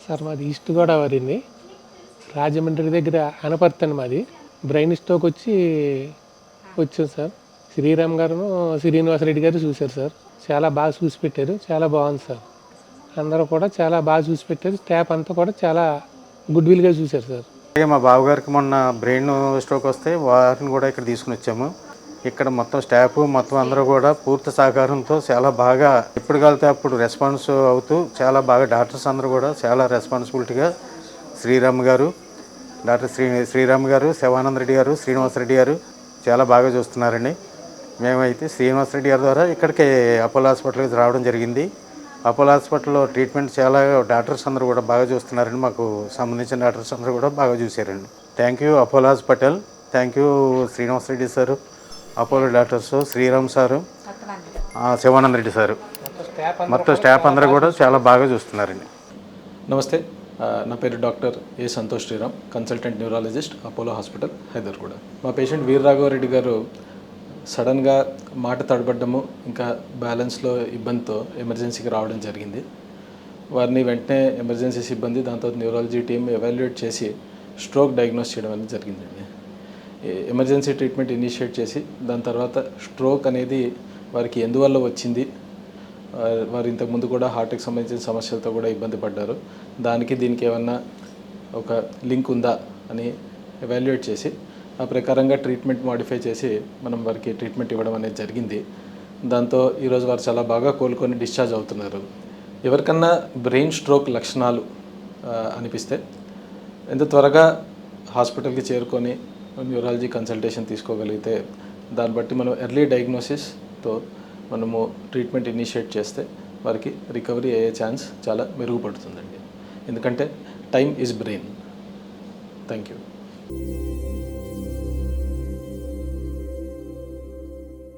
Sir మాది east Godavari అండి. రాజమండ్రి దగ్గర అనపర్తి అండి మాది. బ్రెయిన్ స్ట్రోక్ వచ్చాను సార్. శ్రీరామ్ గారును శ్రీనివాసరెడ్డి గారు చూశారు సార్. చాలా బాగా చూసి పెట్టారు. చాలా బాగుంది సార్. అందరూ కూడా చాలా బాగా చూసి పెట్టారు. స్టాఫ్ అంతా కూడా చాలా గుడ్ విల్గా చూశారు సార్. అలాగే మా బావగారికి మొన్న బ్రెయిన్ స్ట్రోక్ వస్తే వారిని కూడా ఇక్కడ తీసుకుని వచ్చాము. ఇక్కడ మొత్తం స్టాఫ్ మొత్తం అందరూ కూడా పూర్తి సహకారంతో చాలా బాగా ఎప్పుడు కలితే అప్పుడు రెస్పాన్స్ అవుతూ చాలా బాగా డాక్టర్స్ అందరూ కూడా చాలా రెస్పాన్సిబిలిటీగా శ్రీరామ్ గారు, డాక్టర్ శ్రీరామ్ గారు, శివానంద రెడ్డి గారు, శ్రీనివాసరెడ్డి గారు చాలా బాగా చూస్తున్నారండి. మేమైతే శ్రీనివాసరెడ్డి గారి ద్వారా ఇక్కడికి అపోలో హాస్పిటల్కి రావడం జరిగింది. అపోలో హాస్పిటల్లో ట్రీట్మెంట్ చాలా డాక్టర్స్ అందరూ కూడా బాగా చూస్తున్నారండి. మాకు సంబంధించిన డాక్టర్స్ అందరూ కూడా బాగా చూశారండి. Thank you Apollo hospital, thank you Srinivasareddy sir, Apollo doctors, Sriram sir, Sivananda Reddy sir, మొత్తం స్టాఫ్ అందరూ కూడా చాలా బాగా చూస్తున్నారండి. నమస్తే, నా పేరు doctor A Santosh Sriram, consultant neurologist, Apollo hospital, Hyderguda. మా పేషెంట్ వీరరాఘవరెడ్డి గారు సడన్గా మాట తడబడ్డము, ఇంకా బ్యాలెన్స్లో ఇబ్బందితో ఎమర్జెన్సీకి రావడం జరిగింది. వారిని వెంటనే ఎమర్జెన్సీ సిబ్బంది దాంతో న్యూరాలజీ టీమ్ ఎవాల్యుయేట్ చేసి స్ట్రోక్ డయాగ్నోస్ చేయడం అనేది జరిగిందండి. ఎమర్జెన్సీ ట్రీట్మెంట్ ఇనిషియేట్ చేసి దాని తర్వాత స్ట్రోక్ అనేది వారికి ఎందువల్ల వచ్చింది, వారు ఇంతకుముందు కూడా హార్ట్కి సంబంధించిన సమస్యలతో కూడా ఇబ్బంది పడ్డారు, దానికి దీనికి ఏమన్నా ఒక లింక్ ఉందా అని ఎవాల్యుయేట్ చేసి ఆ ప్రకారంగా ట్రీట్మెంట్ మాడిఫై చేసి మనం వారికి ట్రీట్మెంట్ ఇవ్వడం అనేది జరిగింది. దాంతో ఈరోజు వారు చాలా బాగా కోలుకొని డిశ్చార్జ్ అవుతున్నారు. ఎవరికన్నా బ్రెయిన్ స్ట్రోక్ లక్షణాలు అనిపిస్తే ఎంత త్వరగా హాస్పిటల్కి చేరుకొని న్యూరాలజీ కన్సల్టేషన్ తీసుకోగలిగితే దాన్ని బట్టి మనం ఎర్లీ డయాగ్నోసిస్తో మనము ట్రీట్మెంట్ ఇనిషియేట్ చేస్తే వారికి రికవరీ అయ్యే ఛాన్స్ చాలా మెరుగుపడుతుందండి. ఎందుకంటే time is brain. Thank you.